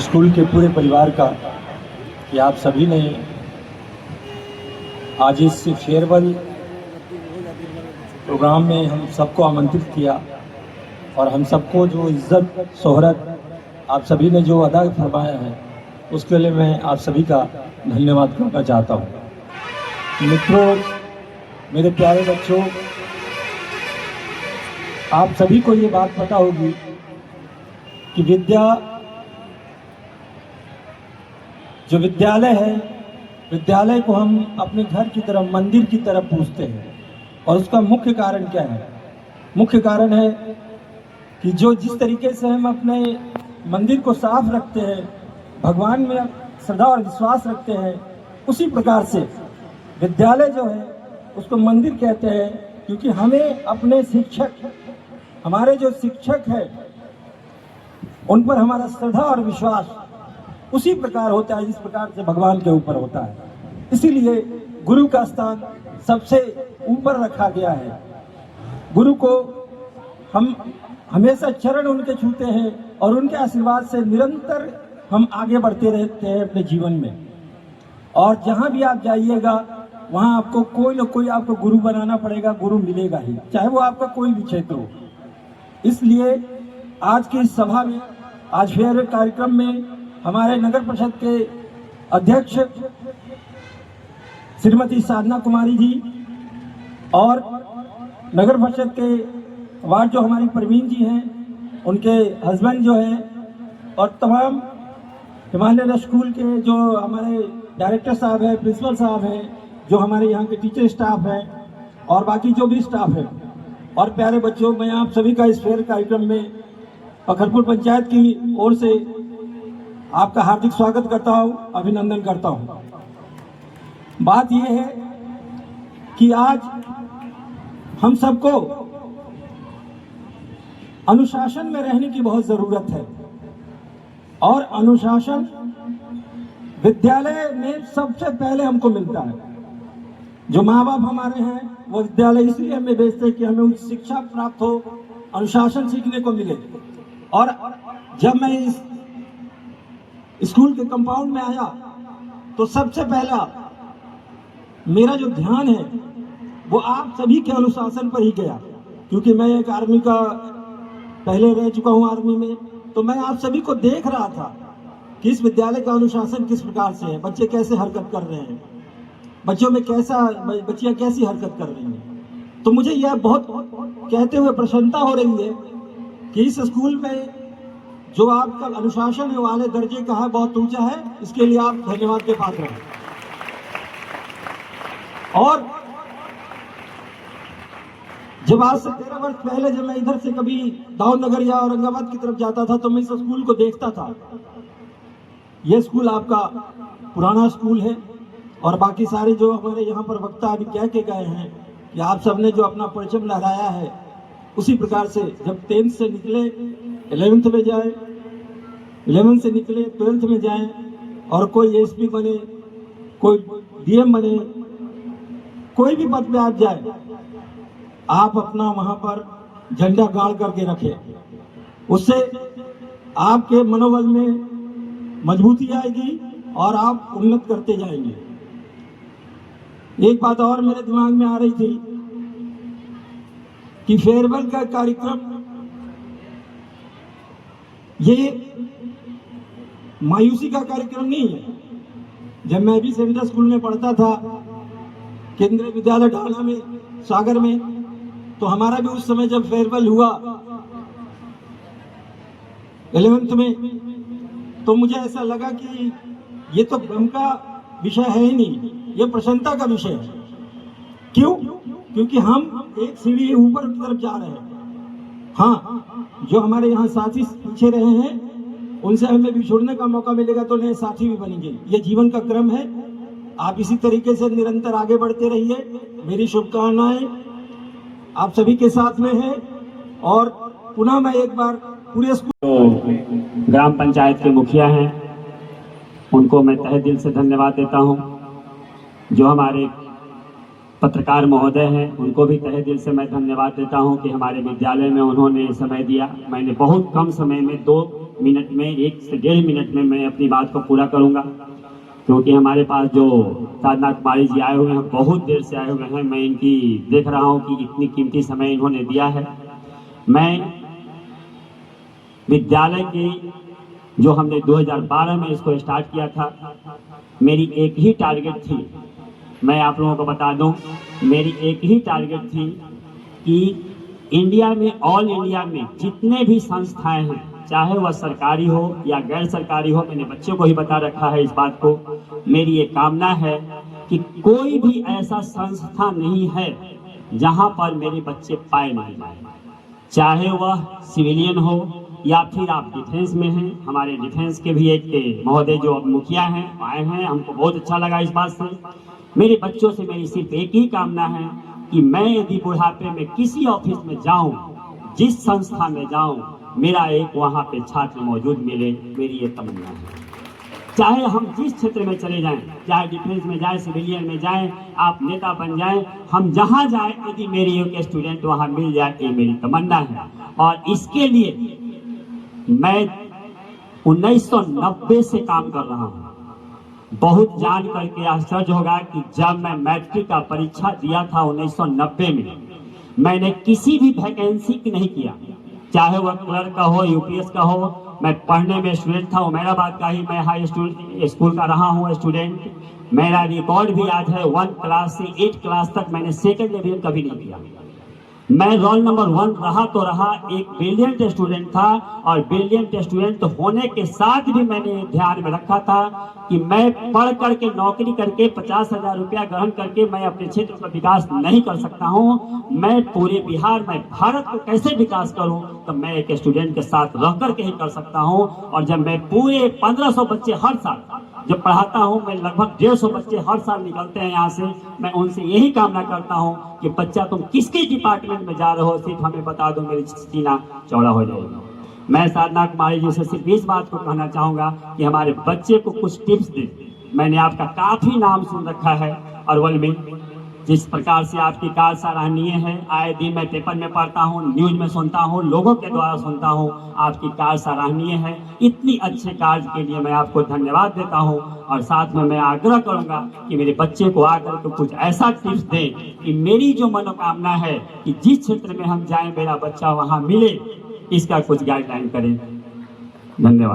School के पूरे परिवार का कि आप सभी ने आज इस फेयरवेल प्रोग्राम में हम सबको आमंत्रित किया और हम सबको जो इज्जत शोहरत आप सभी ने जो अदा फरमाया है उसके लिए मैं आप सभी का धन्यवाद करना चाहता हूँ। मित्रों, मेरे प्यारे बच्चों, आप सभी को ये बात पता होगी कि जो विद्यालय है, विद्यालय को हम अपने घर की तरफ, मंदिर की तरफ पूजते हैं। और उसका मुख्य कारण क्या है? मुख्य कारण है कि जिस तरीके से हम अपने मंदिर को साफ रखते हैं, भगवान में श्रद्धा और विश्वास रखते हैं, उसी प्रकार से विद्यालय जो है उसको मंदिर कहते हैं, क्योंकि हमें अपने शिक्षक, हमारे जो शिक्षक हैं उन पर हमारा श्रद्धा और विश्वास उसी प्रकार होता है जिस प्रकार से भगवान के ऊपर होता है। इसीलिए गुरु का स्थान सबसे ऊपर रखा गया है। गुरु को हम हमेशा चरण उनके छूते हैं और उनके आशीर्वाद से निरंतर हम आगे बढ़ते रहते हैं अपने जीवन में। और जहाँ भी आप जाइएगा वहाँ आपको कोई न कोई आपको गुरु बनाना पड़ेगा, गुरु मिलेगा ही, चाहे वो आपका कोई भी क्षेत्र हो। इसलिए आज की इस सभा में, आज फेयरवेल कार्यक्रम में हमारे नगर परिषद के अध्यक्ष श्रीमती साधना कुमारी जी और नगर परिषद के वार्ड जो हमारी प्रवीण जी हैं, उनके हस्बैंड जो हैं, और तमाम हिमालय स्कूल के जो हमारे डायरेक्टर साहब हैं, प्रिंसिपल साहब हैं, जो हमारे यहाँ के टीचर स्टाफ हैं और बाकी जो भी स्टाफ है, और प्यारे बच्चों, मैं आप सभी का इस फेयर कार्यक्रम में पखरपुर पंचायत की ओर से आपका हार्दिक स्वागत करता हूँ, अभिनंदन करता हूँ। बात यह है कि आज हम सबको अनुशासन में रहने की बहुत जरूरत है और अनुशासन विद्यालय में सबसे पहले हमको मिलता है। जो माँ बाप हमारे हैं वो विद्यालय इसलिए हमें भेजते हैं कि हमें उच्च शिक्षा प्राप्त हो, अनुशासन सीखने को मिले। और जब मैं इस स्कूल के कंपाउंड में आया तो सबसे पहला मेरा जो ध्यान है वो आप सभी के अनुशासन पर ही गया, क्योंकि मैं एक आर्मी का पहले रह चुका हूं आर्मी में, तो मैं आप सभी को देख रहा था कि इस विद्यालय का अनुशासन किस प्रकार से है, बच्चे कैसे हरकत कर रहे हैं, बच्चियां कैसी हरकत कर रही हैं। तो मुझे यह बहुत कहते हुए प्रसन्नता हो रही है कि इस स्कूल में जो आपका अनुशासन है वाले दर्जे का है, बहुत ऊंचा है। इसके लिए आप धन्यवाद के पात्र हैं। और जब आज से 13 वर्ष पहले जब मैं इधर से कभी दाऊदनगर या औरंगाबाद की तरफ जाता था तो मैं इस स्कूल को देखता था। यह स्कूल आपका पुराना स्कूल है और बाकी सारे जो हमारे यहाँ पर वक्ता अभी कह के गए हैं कि आप सबने जो अपना परचम लहराया है, उसी प्रकार से जब 10th से निकले 11th में जाए, 11th से निकले 12th में जाए और कोई एसपी बने, कोई डीएम बने, कोई भी पद पे आप जाए, आप अपना वहां पर झंडा गाड़ करके रखें। उससे आपके मनोबल में मजबूती आएगी और आप उन्नत करते जाएंगे। एक बात और मेरे दिमाग में आ रही थी कि फेयरवेल का कार्यक्रम ये मायूसी का कार्यक्रम नहीं है। जब मैं भी सेंट्रल स्कूल में पढ़ता था, केंद्रीय विद्यालय ढाला में, सागर में, तो हमारा भी उस समय जब फेयरवेल हुआ 11th में, तो मुझे ऐसा लगा कि ये तो भ्रम का विषय है ही नहीं, ये प्रसन्नता का विषय है। क्यों? क्योंकि हम एक सीढ़ी ऊपर की तरफ जा रहे हैं। हाँ, जो हमारे यहाँ साथी पीछे रहे हैं उनसे हमें बिछुड़ने का मौका मिलेगा तो नए साथी भी बनेंगे। ये जीवन का क्रम है। आप इसी तरीके से निरंतर आगे बढ़ते रहिए। मेरी शुभकामनाएं आप सभी के साथ में है। और पुनः मैं एक बार पूरे तो ग्राम पंचायत के मुखिया हैं, उनको मैं तहे दिल से धन्यवाद देता हूं। जो हमारे पत्रकार महोदय हैं, उनको भी तहे दिल से मैं धन्यवाद देता हूं कि हमारे विद्यालय में उन्होंने समय दिया। मैंने बहुत कम समय में 2 मिनट में, 1 से 1.5 मिनट में मैं अपनी बात को पूरा करूंगा, क्योंकि हमारे पास जो साधना कुमारी जी आए हुए हैं, बहुत देर से आए हुए हैं। मैं इनकी देख रहा हूं कि इतनी कीमती समय इन्होंने दिया है। मैं विद्यालय की जो हमने 2012 में इसको स्टार्ट किया था, मेरी एक ही टारगेट थी, मैं आप लोगों को बता दूं, मेरी एक ही टारगेट थी कि इंडिया में, ऑल इंडिया में जितने भी संस्थाएं हैं, चाहे वह सरकारी हो या गैर सरकारी हो, मैंने बच्चों को ही बता रखा है इस बात को, मेरी ये कामना है कि कोई भी ऐसा संस्था नहीं है जहां पर मेरे बच्चे पाए नहीं जाए, चाहे वह सिविलियन हो या फिर आप डिफेंस में हैं। हमारे डिफेंस के भी एक महोदय जो अब मुखिया हैं आए हैं, हमको बहुत अच्छा लगा इस बात से। मेरे बच्चों से मेरी सिर्फ एक ही कामना है कि मैं यदि बुढ़ापे में किसी ऑफिस में जाऊं, जिस संस्था में जाऊं, मेरा एक वहां पे छात्र मौजूद मिले, मेरी ये तमन्ना है। चाहे हम जिस क्षेत्र में चले जाएं, चाहे डिफेंस में जाएं, सिविलियन में जाएं, आप नेता बन जाएं, हम जहां जाएं, यदि मेरी एक स्टूडेंट वहां मिल जाए, ये मेरी तमन्ना है। और इसके लिए मैं 1990 से काम कर रहा हूं। बहुत जान करके आश्चर्य होगा कि जब मैं मैट्रिक का परीक्षा दिया था 1990 में, मैंने किसी भी वैकेंसी की नहीं किया, चाहे वह क्लर्क का हो, यूपीएस का हो। मैं पढ़ने में स्टूडेंट था, उमेराबाद का ही मैं हाई स्कूल का रहा हूँ स्टूडेंट। मेरा रिकॉर्ड भी आज है, 1 क्लास से 8 क्लास तक मैंने सेकंड डिवीजन कभी नहीं किया। मैं रोल नंबर 1 रहा तो रहा, एक ब्रिलियंट स्टूडेंट था, और ब्रिलियंट स्टूडेंट होने के साथ भी मैंने ध्यान में रखा था कि मैं पढ़ करके, नौकरी करके 50,000 रुपया ग्रहण करके मैं अपने क्षेत्र का विकास नहीं कर सकता हूं। मैं पूरे बिहार में भारत को कैसे विकास करूं, तो मैं एक स्टूडेंट के साथ रह करके ही कर सकता हूं। और जब मैं पूरे 1500 बच्चे हर साल जब पढ़ाता हूं, मैं लगभग 150 बच्चे हर साल निकलते हैं यहाँ से, मैं उनसे यही कामना करता हूं कि बच्चा तुम किसके डिपार्टमेंट में जा रहे हो, सिर्फ हमें बता दो, मेरी सीना चौड़ा हो जाएगा। मैं साधना कुमारी जी से सिर्फ इस बात को कहना चाहूंगा कि हमारे बच्चे को कुछ टिप्स दें। मैंने आपका काफी नाम सुन रखा है अरवल में, जिस प्रकार से आपकी कार्य सराहनीय है। आए दिन मैं पेपर में पढ़ता हूँ, न्यूज में सुनता हूँ, लोगों के द्वारा सुनता हूँ, आपकी कार्य सराहनीय है। इतनी अच्छे कार्य के लिए मैं आपको धन्यवाद देता हूँ। और साथ में मैं आग्रह करूंगा कि मेरे बच्चे को आकर के कुछ ऐसा टिप्स दें कि मेरी जो मनोकामना है कि जिस क्षेत्र में हम जाएं, मेरा बच्चा वहां मिले, इसका कुछ गाइडलाइन करें। धन्यवाद।